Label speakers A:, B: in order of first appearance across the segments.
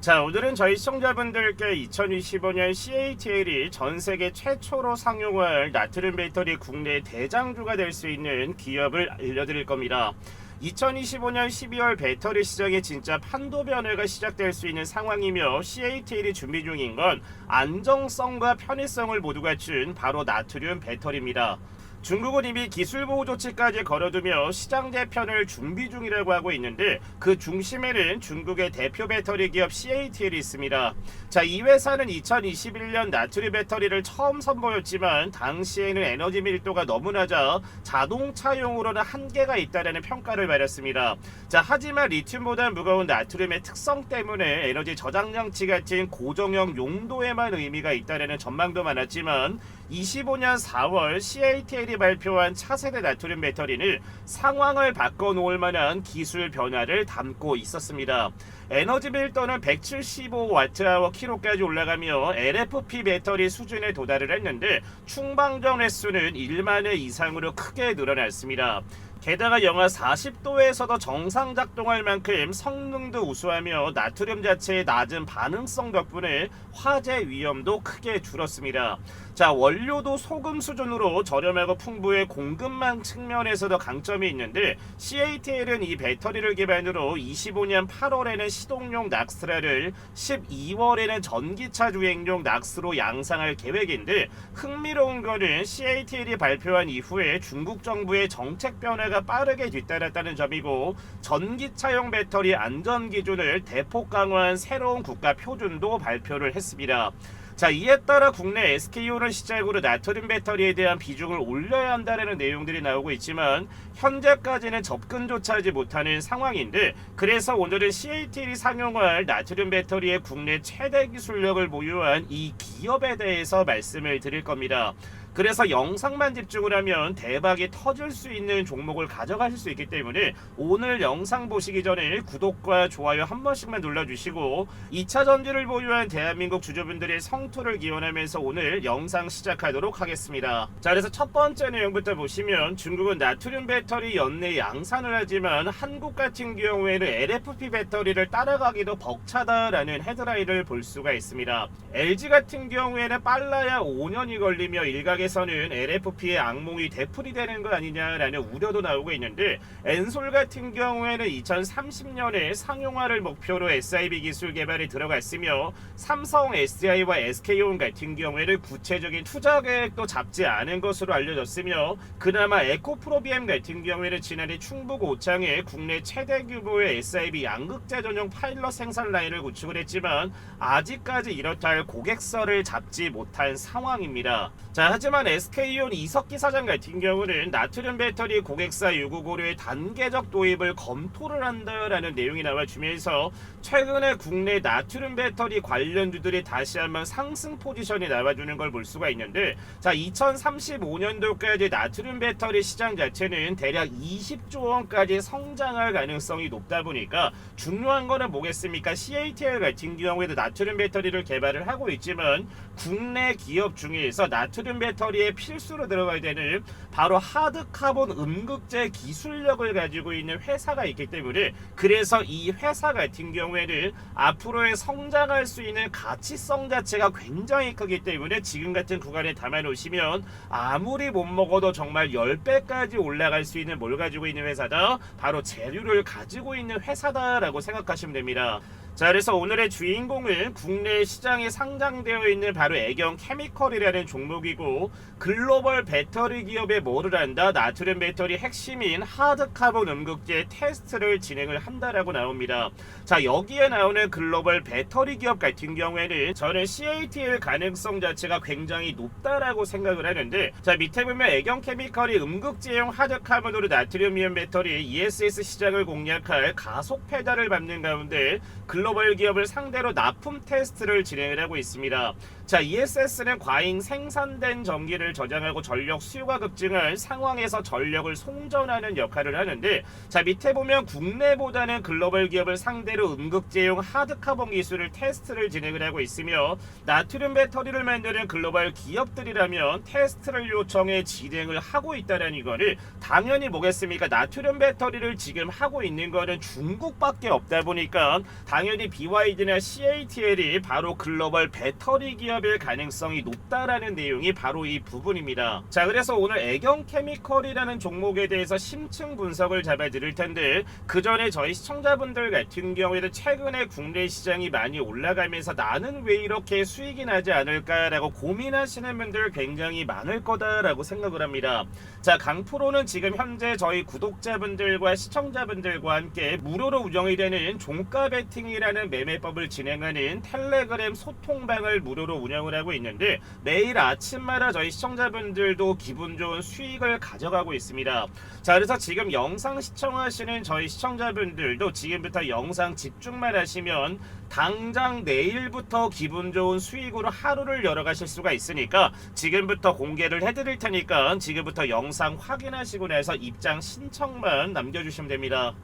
A: 자, 오늘은 저희 시청자분들께 2025년 CATL이 전세계 최초로 상용할 나트륨 배터리 국내 대장주가 될 수 있는 기업을 알려드릴 겁니다. 2025년 12월 배터리 시장에 진짜 판도 변화가 시작될 수 있는 상황이며 CATL이 준비 중인 건 안정성과 편의성을 모두 갖춘 바로 나트륨 배터리입니다. 중국은 이미 기술보호 조치까지 걸어두며 시장 재편을 준비 중이라고 하고 있는데 그 중심에는 중국의 대표 배터리 기업 CATL이 있습니다. 자, 이 회사는 2021년 나트륨 배터리를 처음 선보였지만 당시에는 에너지 밀도가 너무 낮아 자동차용으로는 한계가 있다는 평가를 받았습니다. 자, 하지만 리튬보다 무거운 나트륨의 특성 때문에 에너지 저장 장치 같은 고정형 용도에만 의미가 있다는 전망도 많았지만 25년 4월 CATL이 발표한 차세대 나트륨 배터리는 상황을 바꿔놓을 만한 기술 변화를 담고 있었습니다. 에너지 밀도는 175Wh/kg까지 올라가며 LFP 배터리 수준에 도달을 했는데 충방전 횟수는 1만 회 이상으로 크게 늘어났습니다. 게다가 영하 40도에서도 정상 작동할 만큼 성능도 우수하며 나트륨 자체의 낮은 반응성 덕분에 화재 위험도 크게 줄었습니다. 자, 원료도 소금 수준으로 저렴하고 풍부해 공급망 측면에서도 강점이 있는데 CATL은 이 배터리를 기반으로 25년 8월에는 시동용 낙스라를 12월에는 전기차 주행용 낙스로 양상할 계획인데 흥미로운 거는 CATL이 발표한 이후에 중국 정부의 정책 변화가 빠르게 뒤따랐다는 점이고 전기차용 배터리 안전 기준을 대폭 강화한 새로운 국가 표준도 발표를 했습니다. 자, 이에 따라 국내 SK온을 시작으로 나트륨 배터리에 대한 비중을 올려야 한다는 내용들이 나오고 있지만 현재까지는 접근조차 하지 못하는 상황인데 그래서 오늘은 CATL이 상용할 나트륨 배터리의 국내 최대 기술력을 보유한 이 기업에 대해서 말씀을 드릴 겁니다. 그래서 영상만 집중을 하면 대박이 터질 수 있는 종목을 가져가실 수 있기 때문에 오늘 영상 보시기 전에 구독과 좋아요 한 번씩만 눌러주시고 2차 전지를 보유한 대한민국 주주분들의 성투를 기원하면서 오늘 영상 시작하도록 하겠습니다. 자, 그래서 첫 번째 내용부터 보시면 중국은 나트륨 배터리 연내 양산을 하지만 한국 같은 경우에는 LFP 배터리를 따라가기도 벅차다라는 헤드라인을 볼 수가 있습니다. LG 같은 경우에는 빨라야 5년이 걸리며 일각의 에서는 LFP의 악몽이 되풀이되는 거 아니냐라는 우려도 나오고 있는데 엔솔 같은 경우에는 2030년에 상용화를 목표로 SIB 기술 개발에 들어갔으며 삼성, SDI와 SK온 같은 경우에는 구체적인 투자 계획도 잡지 않은 것으로 알려졌으며 그나마 에코프로비엠 같은 경우에는 지난해 충북 오창에 국내 최대 규모의 SIB 양극재 전용 파일럿 생산 라인을 구축을 했지만 아직까지 이렇다 할 고객서를 잡지 못한 상황입니다. 자, 하지만 SK온 이석기 사장 같은 경우는 나트륨 배터리 고객사 요구 고려의 단계적 도입을 검토를 한다라는 내용이 나와주면서 최근에 국내 나트륨 배터리 관련주들이 다시 한번 상승 포지션이 나와주는 걸 볼 수가 있는데 자, 2035년도까지 나트륨 배터리 시장 자체는 대략 20조 원까지 성장할 가능성이 높다 보니까 중요한 거는 뭐겠습니까? CATL 같은 경우에도 나트륨 배터리를 개발을 하고 있지만 국내 기업 중에서 나트륨 배터리에 필수로 들어가야 되는 바로 하드카본 음극재 기술력을 가지고 있는 회사가 있기 때문에 그래서 이 회사 같은 경우에는 앞으로의 성장할 수 있는 가치성 자체가 굉장히 크기 때문에 지금 같은 구간에 담아놓으시면 아무리 못 먹어도 정말 10배까지 올라갈 수 있는 뭘 가지고 있는 회사다, 바로 재료를 가지고 있는 회사다라고 생각하시면 됩니다. 자, 그래서 오늘의 주인공은 국내 시장에 상장되어 있는 바로 애경 케미컬이라는 종목이고 글로벌 배터리 기업에 뭐를 한다? 나트륨 배터리 핵심인 하드카본 음극재 테스트를 진행을 한다라고 나옵니다. 자, 여기에 나오는 글로벌 배터리 기업 같은 경우에는 저는 CATL 가능성 자체가 굉장히 높다라고 생각을 하는데 자, 밑에 보면 애경 케미컬이 음극재용 하드카본으로 나트륨 이온 배터리 ESS 시장을 공략할 가속 페달을 밟는 가운데 글로벌 기업을 상대로 납품 테스트를 진행을 하고 있습니다. 자, ESS는 과잉 생산된 전기를 저장하고 전력 수요가 급증할 상황에서 전력을 송전하는 역할을 하는데 자, 밑에 보면 국내보다는 글로벌 기업을 상대로 음극재용 하드카본 기술을 테스트를 진행을 하고 있으며 나트륨 배터리를 만드는 글로벌 기업들이라면 테스트를 요청해 진행을 하고 있다는 거는 당연히 뭐겠습니까? 나트륨 배터리를 지금 하고 있는 거는 중국밖에 없다 보니까 당연히 당연히 BYD나 CATL이 바로 글로벌 배터리 기업일 가능성이 높다라는 내용이 바로 이 부분입니다. 자, 그래서 오늘 애경케미컬이라는 종목에 대해서 심층 분석을 잡아드릴 텐데, 그 전에 저희 시청자분들 같은 경우에도 최근에 국내 시장이 많이 올라가면서 나는 왜 이렇게 수익이 나지 않을까라고 고민하시는 분들 굉장히 많을 거다라고 생각을 합니다. 자, 강프로는 지금 현재 저희 구독자분들과 시청자분들과 함께 무료로 운영이 되는 종가 베팅이라는 매매법을 진행하는 텔레그램 소통방을 무료로 운영을 하고 있는데, 매일 아침마다 저희 시청자분들도 기분 좋은 수익을 가져가고 있습니다. 자, 그래서 지금 영상 시청하시는 저희 시청자분들도 지금부터 영상 집중만 하시면 당장 내일부터 기분 좋은 수익으로 하루를 열어가실 수가 있으니까 지금부터 공개를 해드릴 테니까 지금부터 영상 확인하시고 나서 입장 신청만 남겨주시면 됩니다.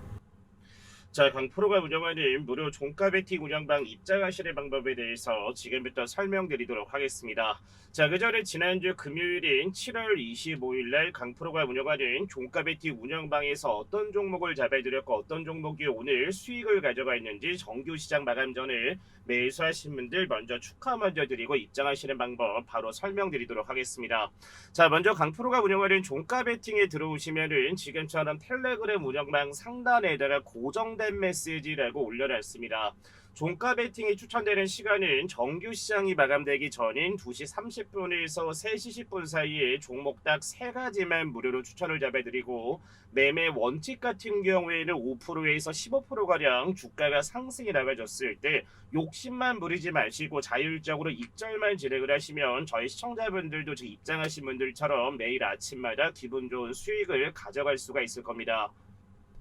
A: 자, 강프로가 운영하는 무료 종가 베팅 운영방 입장하시는 방법에 대해서 지금부터 설명드리도록 하겠습니다. 자, 그 전에 지난주 금요일인 7월 25일날 강프로가 운영하는 종가 베팅 운영방에서 어떤 종목을 잡아드렸고 어떤 종목이 오늘 수익을 가져가 있는지 정규 시장 마감 전에 매수하신 분들 먼저 축하 먼저 드리고 입장하시는 방법 바로 설명드리도록 하겠습니다. 자, 먼저 강프로가 운영하는 종가 베팅에 들어오시면은 지금처럼 텔레그램 운영방 상단에다가 고정된 메시지라고 올려놨습니다. 종가 베팅이 추천되는 시간은 정규 시장이 마감되기 전인 2시 30분에서 3시 10분 사이에 종목 딱 3가지만 무료로 추천을 잡아드리고, 매매 원칙 같은 경우에는 5%에서 15%가량 주가가 상승이 나가졌을 때 욕심만 부리지 마시고 자율적으로 익절만 진행을 하시면 저희 시청자분들도 지금 입장하신 분들처럼 매일 아침마다 기분 좋은 수익을 가져갈 수가 있을 겁니다.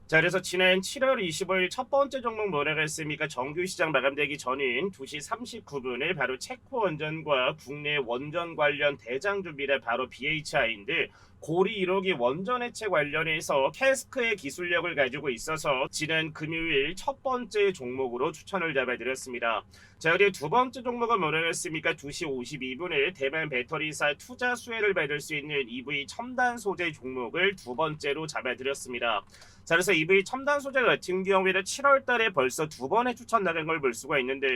A: 자, 그래서 지난 7월 25일 첫 번째 종목 뭐라고 했습니까? 정규 시장 마감되기 전인 2시 39분에 바로 체코 원전과 국내 원전 관련 대장주비라 바로 BHI인데, 고리 1호기 원전 해체 관련해서 캐스크의 기술력을 가지고 있어서 지난 금요일 첫 번째 종목으로 추천을 잡아드렸습니다. 자, 그리고 두 번째 종목은 뭐라고 했습니까? 2시 52분에 대만 배터리사 투자 수혜를 받을 수 있는 EV 첨단 소재 종목을 두 번째로 잡아드렸습니다. 자, 그래서 EV 첨단 소재 같은 경우에는 7월 달에 벌써 두 번의 추천 나간 걸 볼 수가 있는데,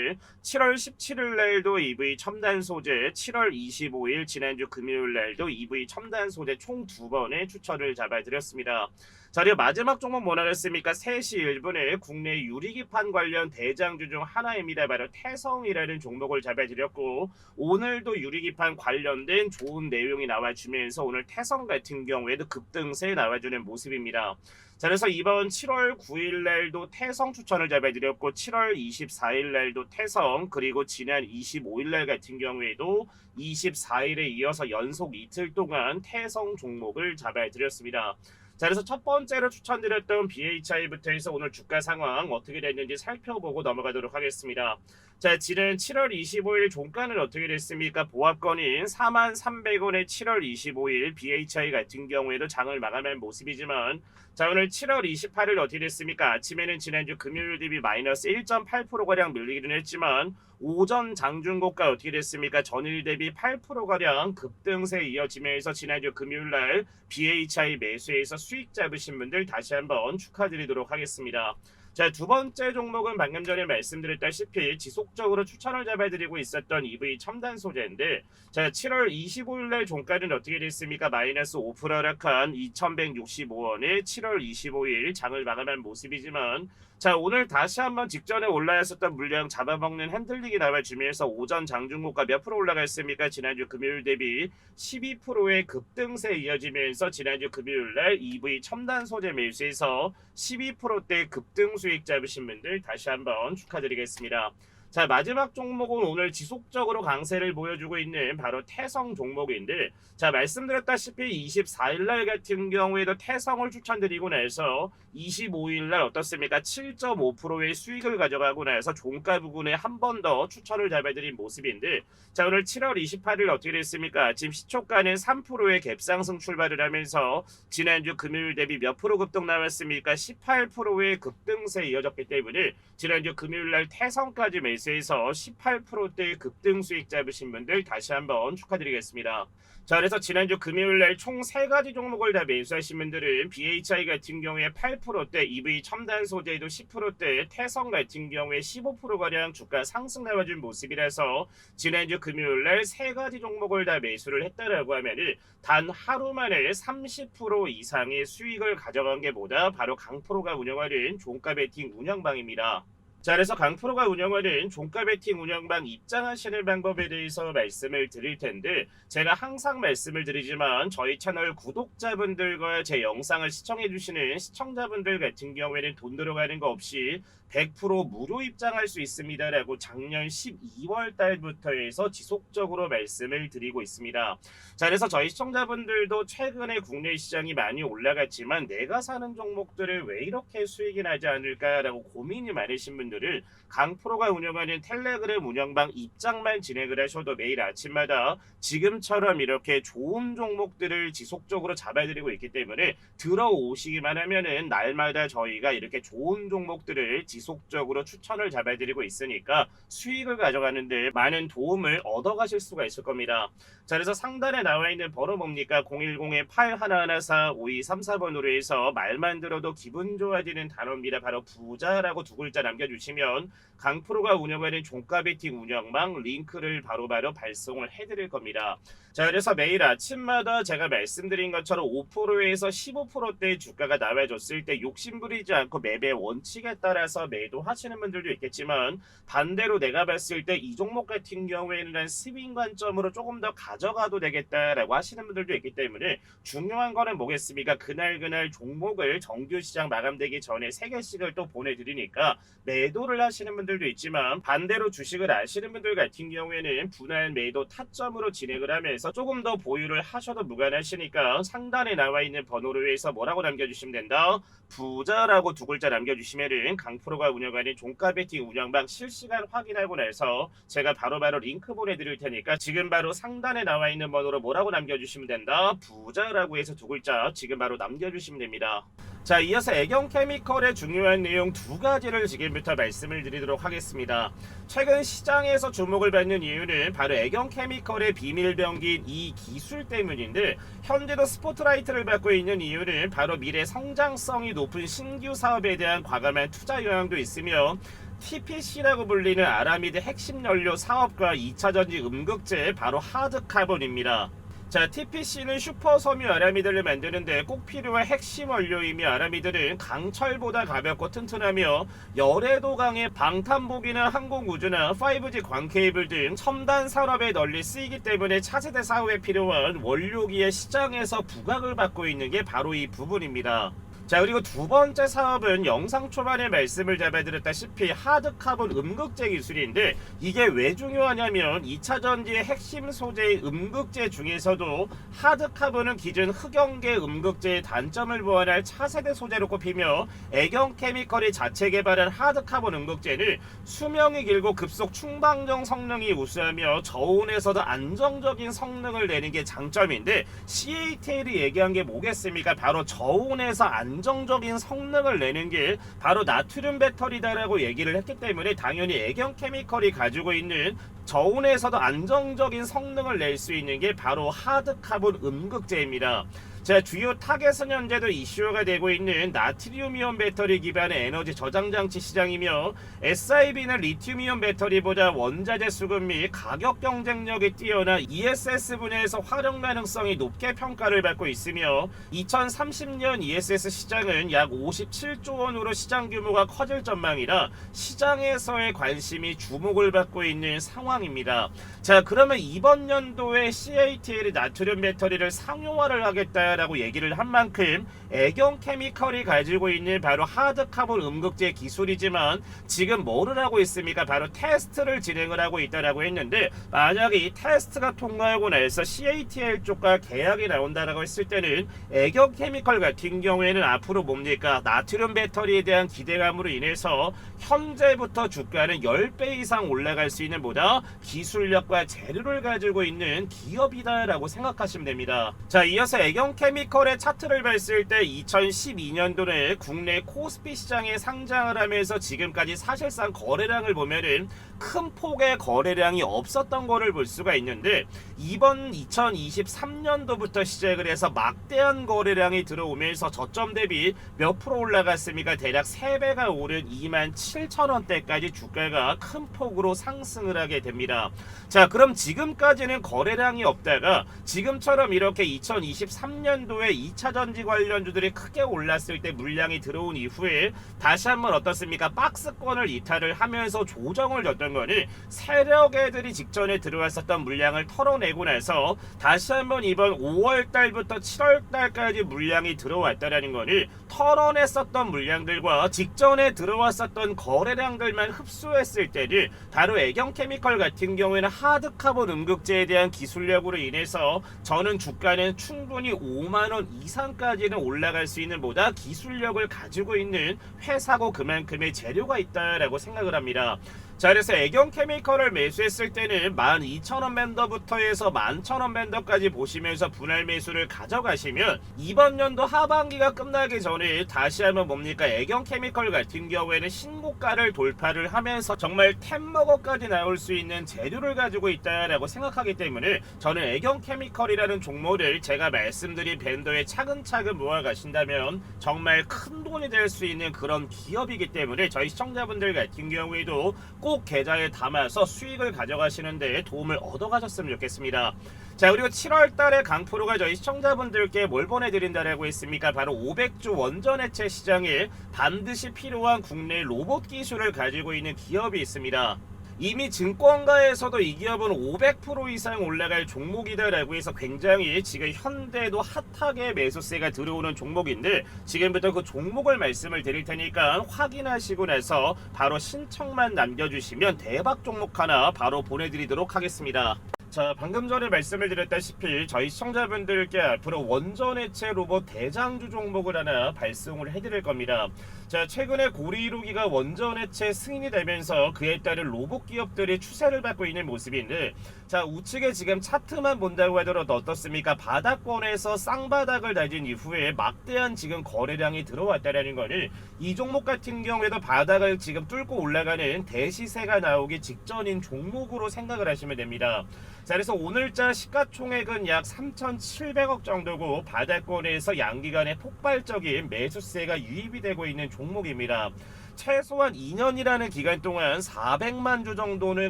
A: 7월 17일 날도 EV 첨단 소재, 7월 25일 지난주 금요일 날도 EV 첨단 소재 총 두 번의 추천을 잡아드렸습니다. 자, 그리고 마지막 종목 뭐라고 했습니까? 3시 1분에 국내 유리기판 관련 대장주 중 하나입니다. 바로 태성이라는 종목을 잡아드렸고, 오늘도 유리기판 관련된 좋은 내용이 나와주면서 오늘 태성 같은 경우에도 급등세 나와주는 모습입니다. 자, 그래서 이번 7월 9일 날도 태성 추천을 잡아드렸고, 7월 24일 날도 태성, 그리고 지난 25일 날 같은 경우에도 24일에 이어서 연속 이틀 동안 태성 종목을 잡아드렸습니다. 자, 그래서 첫 번째로 추천드렸던 BHI부터 해서 오늘 주가 상황 어떻게 됐는지 살펴보고 넘어가도록 하겠습니다. 자, 지난 7월 25일 종가는 어떻게 됐습니까? 보합권인 43,300원의 7월 25일 BHI 같은 경우에도 장을 마감한 모습이지만, 자, 오늘 7월 28일 어떻게 됐습니까? 아침에는 지난주 금요일 대비 마이너스 1.8%가량 밀리기는 했지만 오전 장중고가 어떻게 됐습니까? 전일 대비 8%가량 급등세 이어지면서 지난주 금요일날 BHI 매수해서 수익 잡으신 분들 다시 한번 축하드리도록 하겠습니다. 자, 두 번째 종목은 방금 전에 말씀드렸다시피 지속적으로 추천을 잡아드리고 있었던 EV 첨단 소재인데, 자, 7월 25일날 종가는 어떻게 됐습니까? 마이너스 5% 하락한 2,165원에 7월 25일 장을 마감한 모습이지만, 자, 오늘 다시 한번 직전에 올라왔었던 물량 잡아먹는 핸들링이 나와주면서 오전 장중고가 몇 프로 올라갔습니까? 지난주 금요일 대비 12%의 급등세 이어지면서 지난주 금요일날 EV 첨단 소재 매수에서 12%대 급등 수익 잡으신 분들 다시 한번 축하드리겠습니다. 자, 마지막 종목은 오늘 지속적으로 강세를 보여주고 있는 바로 태성 종목인데, 자, 말씀드렸다시피 24일날 같은 경우에도 태성을 추천드리고 나서 25일날 어떻습니까? 7.5%의 수익을 가져가고 나서 종가 부근에 한 번 더 추천을 잡아드린 모습인데, 자, 오늘 7월 28일 어떻게 됐습니까? 지금 시초가는 3%의 갭상승 출발을 하면서 지난주 금요일 대비 몇 프로 급등 나왔습니까? 18%의 급등세 이어졌기 때문에 지난주 금요일날 태성까지 매수 매수해서 18%대 급등 수익 잡으신 분들 다시 한번 축하드리겠습니다. 자, 그래서 지난주 금요일날 총 3가지 종목을 다 매수하신 분들은 BHI 같은 경우에 8%대, EV 첨단 소재도 10%대, 태성 같은 경우에 15%가량 주가 상승 나와준 모습이라서 지난주 금요일날 3가지 종목을 다 매수를 했다라고 하면은 단 하루 만에 30% 이상의 수익을 가져간 게 뭐다? 바로 강프로가 운영하는 종가 베팅 운영방입니다. 자, 그래서 강프로가 운영하는 종가 베팅 운영방 입장하시는 방법에 대해서 말씀을 드릴 텐데, 제가 항상 말씀을 드리지만 저희 채널 구독자분들과 제 영상을 시청해 주시는 시청자분들 같은 경우에는 돈 들어가는 거 없이 100% 무료 입장할 수 있습니다라고 작년 12월 달부터 해서 지속적으로 말씀을 드리고 있습니다. 자, 그래서 저희 시청자분들도 최근에 국내 시장이 많이 올라갔지만 내가 사는 종목들을 왜 이렇게 수익이 나지 않을까라고 고민이 많으신 분들을 강프로가 운영하는 텔레그램 운영방 입장만 진행을 하셔도 매일 아침마다 지금처럼 이렇게 좋은 종목들을 지속적으로 잡아드리고 있기 때문에 들어오시기만 하면은 날마다 저희가 이렇게 좋은 종목들을 지속적으로 추천을 잡아드리고 있으니까 수익을 가져가는데 많은 도움을 얻어가실 수가 있을 겁니다. 자, 그래서 상단에 나와 있는 번호 뭡니까? 010-8114-5234번으로 해서 말만 들어도 기분 좋아지는 단어입니다. 바로 부자라고 두 글자 남겨주시면 강프로가 운영하는 종가 베팅 운영방 링크를 바로바로 발송을 해드릴 겁니다. 자, 그래서 매일 아침마다 제가 말씀드린 것처럼 5%에서 15%대 주가가 나와줬을 때 욕심부리지 않고 매매 원칙에 따라서 매도하시는 분들도 있겠지만, 반대로 내가 봤을 때 이 종목 같은 경우에는 스윙 관점으로 조금 더 가져가도 되겠다라고 하시는 분들도 있기 때문에 중요한 거는 뭐겠습니까? 그날 종목을 정규 시장 마감되기 전에 3개씩을 또 보내드리니까 매도를 하시는 분들도 있지만, 반대로 주식을 아시는 분들 같은 경우에는 분할 매도 타점으로 진행을 하면서 조금 더 보유를 하셔도 무관하시니까 상단에 나와 있는 번호로 해서 뭐라고 남겨주시면 된다? 부자라고 두 글자 남겨주시면은 강프로가 운영하는 종가 베팅 운영방 실시간 확인하고 나서 제가 바로바로 링크 보내드릴 테니까 지금 바로 상단에 나와 있는 번호로 뭐라고 남겨주시면 된다? 부자라고 해서 두 글자 지금 바로 남겨주시면 됩니다. 자, 이어서 애경케미컬의 중요한 내용 2가지를 지금부터 말씀을 드리도록 하겠습니다. 최근 시장에서 주목을 받는 이유는 바로 애경케미컬의 비밀병기인 이 기술 때문인데, 현재도 스포트라이트를 받고 있는 이유는 바로 미래 성장성이 높은 신규 사업에 대한 과감한 투자 영향도 있으며, TPC라고 불리는 아라미드 핵심 연료 사업과 2차전지 음극재 바로 하드카본입니다. 자, TPC는 슈퍼 섬유 아라미드를 만드는데 꼭 필요한 핵심 원료이며, 아라미드는 강철보다 가볍고 튼튼하며 열에도 강해 방탄복이나 항공우주나 5G 광 케이블 등 첨단 산업에 널리 쓰이기 때문에 차세대 사업에 필요한 원료기의 시장에서 부각을 받고 있는 게 바로 이 부분입니다. 자, 그리고 두 번째 사업은 영상 초반에 말씀을 잡아드렸다시피 하드카본 음극재 기술인데, 이게 왜 중요하냐면 2차전지의 핵심 소재의 음극재 중에서도 하드카본은 기존 흑연계 음극재의 단점을 보완할 차세대 소재로 꼽히며, 애경케미컬이 자체 개발한 하드카본 음극재는 수명이 길고 급속 충방정 성능이 우수하며 저온에서도 안정적인 성능을 내는 게 장점인데, CATL이 얘기한 게 뭐겠습니까? 바로 저온에서 안정적인 성능을 내는 게 바로 나트륨 배터리다라고 얘기를 했기 때문에 당연히 애경케미컬이 가지고 있는 저온에서도 안정적인 성능을 낼 수 있는 게 바로 하드카본 음극재입니다. 자, 주요 타겟은 현재도 이슈가 되고 있는 나트륨이온 배터리 기반의 에너지 저장 장치 시장이며, SIB는 리튬이온 배터리보다 원자재 수급 및 가격 경쟁력이 뛰어나 ESS 분야에서 활용 가능성이 높게 평가를 받고 있으며, 2030년 ESS 시장은 약 57조 원으로 시장 규모가 커질 전망이라 시장에서의 관심이 주목을 받고 있는 상황입니다. 자, 그러면 이번 연도에 CATL이 나트륨 배터리를 상용화를 하겠다라고 얘기를 한 만큼 애경케미컬이 가지고 있는 바로 하드카본 음극재 기술이지만, 지금 뭐를 하고 있습니까? 바로 테스트를 진행을 하고 있다라고 했는데, 만약에 이 테스트가 통과하고 나서 CATL 쪽과 계약이 나온다라고 했을 때는 애경케미컬 같은 경우에는 앞으로 뭡니까? 나트륨 배터리에 대한 기대감으로 인해서 현재부터 주가는 10배 이상 올라갈 수 있는 보다 기술력과 재료를 가지고 있는 기업이다라고 생각하시면 됩니다. 자, 이어서 애경케미컬의 차트를 봤을 때 2012년도에 국내 코스피 시장에 상장을 하면서 지금까지 사실상 거래량을 보면은 큰 폭의 거래량이 없었던 거를 볼 수가 있는데, 이번 2023년도부터 시작을 해서 막대한 거래량이 들어오면서 저점 대비 몇 프로 올라갔습니까? 대략 3배가 오른 27,000원대까지 주가가 큰 폭으로 상승을 하게 됩니다. 자, 그럼 지금까지는 거래량이 없다가 지금처럼 이렇게 2023년도에 2차전지 관련주들이 크게 올랐을 때 물량이 들어온 이후에 다시 한번 어떻습니까? 박스권을 이탈을 하면서 조정을 줬던 거니, 세력애들이 직전에 들어왔었던 물량을 털어내고 나서 다시 한번 이번 5월달부터 7월달까지 물량이 들어왔다라는 거니, 털어냈었던 물량들과 직전에 들어왔었던 거래량들만 흡수했을 때는 바로 애경케미컬 같은 경우에는 하드카본 음극재에 대한 기술력으로 인해서 저는 주가는 충분히 5만원 이상까지는 올라갈 수 있는 보다 기술력을 가지고 있는 회사고 그만큼의 재료가 있다라고 생각을 합니다. 자, 그래서 애경케미컬을 매수했을 때는 12,000원 밴더부터 해서 11,000원 밴더까지 보시면서 분할 매수를 가져가시면 이번 연도 하반기가 끝나기 전에 다시 한번 뭡니까? 애경케미컬 같은 경우에는 신고가를 돌파를 하면서 정말 템머거까지 나올 수 있는 재료를 가지고 있다라고 생각하기 때문에 저는 애경케미컬이라는 종목을 제가 말씀드린 밴더에 차근차근 모아가신다면 정말 큰 돈이 될 수 있는 그런 기업이기 때문에 저희 시청자분들 같은 경우에도 꼭 계좌에 담아서 수익을 가져가시는데 도움을 얻어가셨으면 좋겠습니다. 자, 그리고 7월달에 강프로가 저희 시청자분들께 뭘 보내드린다라고 했습니까? 바로 500주 원전해체 시장에 반드시 필요한 국내 로봇 기술을 가지고 있는 기업이 있습니다. 이미 증권가에서도 이 기업은 500% 이상 올라갈 종목이다라고 해서 굉장히 지금 현대도 핫하게 매수세가 들어오는 종목인데, 지금부터 그 종목을 말씀을 드릴 테니까 확인하시고 나서 바로 신청만 남겨주시면 대박 종목 하나 바로 보내드리도록 하겠습니다. 자, 방금 전에 말씀을 드렸다시피 저희 시청자분들께 앞으로 원전해체 로봇 대장주 종목을 하나 발송을 해드릴 겁니다. 자, 최근에 고리이루기가 원전해체 승인이 되면서 그에 따른 로봇 기업들이 추세를 받고 있는 모습인데, 자, 우측에 지금 차트만 본다고 하더라도 어떻습니까? 바닥권에서 쌍바닥을 다진 이후에 막대한 지금 거래량이 들어왔다라는 거는 이 종목 같은 경우에도 바닥을 지금 뚫고 올라가는 대시세가 나오기 직전인 종목으로 생각을 하시면 됩니다. 자, 그래서 오늘자 시가총액은 약 3,700억 정도고 바닥권에서 양기간의 폭발적인 매수세가 유입이 되고 있는 종목입니다. 최소한 2년이라는 기간 동안 400만 주 정도는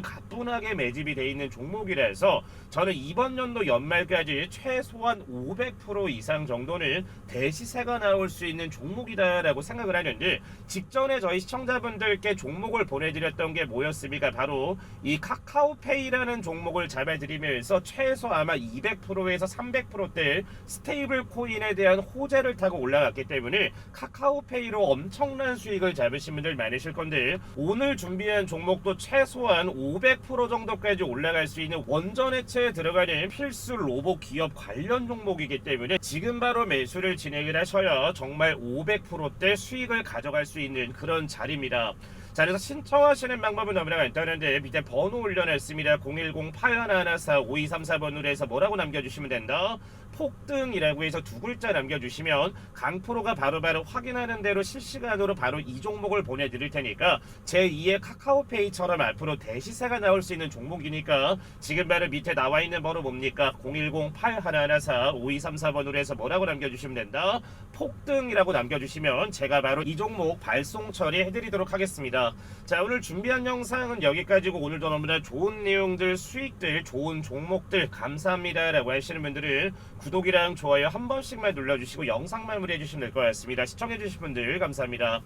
A: 가뿐하게 매집이 돼 있는 종목이라서 저는 이번 연도 연말까지 최소한 500% 이상 정도는 대시세가 나올 수 있는 종목이다라고 생각을 하는데, 직전에 저희 시청자분들께 종목을 보내드렸던 게 뭐였습니까? 바로 이 카카오페이라는 종목을 잡아드리면서 최소 아마 200%에서 300%대 스테이블 코인에 대한 호재를 타고 올라갔기 때문에 카카오페이로 엄청난 수익을 잡으신 분들 많으실 건데, 오늘 준비한 종목도 최소한 500% 정도까지 올라갈 수 있는 원전해체에 들어가는 필수 로봇 기업 관련 종목이기 때문에 지금 바로 매수를 진행을 하셔야 정말 500%대 수익을 가져갈 수 있는 그런 자리입니다. 자, 그래서 신청하시는 방법은 너무나 간단한데 밑에 번호 올려놨습니다. 010-8114-5234번으로 해서 뭐라고 남겨주시면 된다? 폭등이라고 해서 두 글자 남겨주시면 강프로가 바로바로 확인하는 대로 실시간으로 바로 이 종목을 보내드릴 테니까 제2의 카카오페이처럼 앞으로 대시세가 나올 수 있는 종목이니까 지금 바로 밑에 나와 있는 번호 뭡니까? 010-8114-5234번으로 해서 뭐라고 남겨주시면 된다? 폭등이라고 남겨주시면 제가 바로 이 종목 발송 처리해드리도록 하겠습니다. 자, 오늘 준비한 영상은 여기까지고, 오늘도 너무나 좋은 내용들, 수익들, 좋은 종목들 감사합니다 라고 하시는 분들은 구독이랑 좋아요 한 번씩만 눌러주시고 영상 마무리해 주시면 될 것 같습니다. 시청해 주신 분들 감사합니다.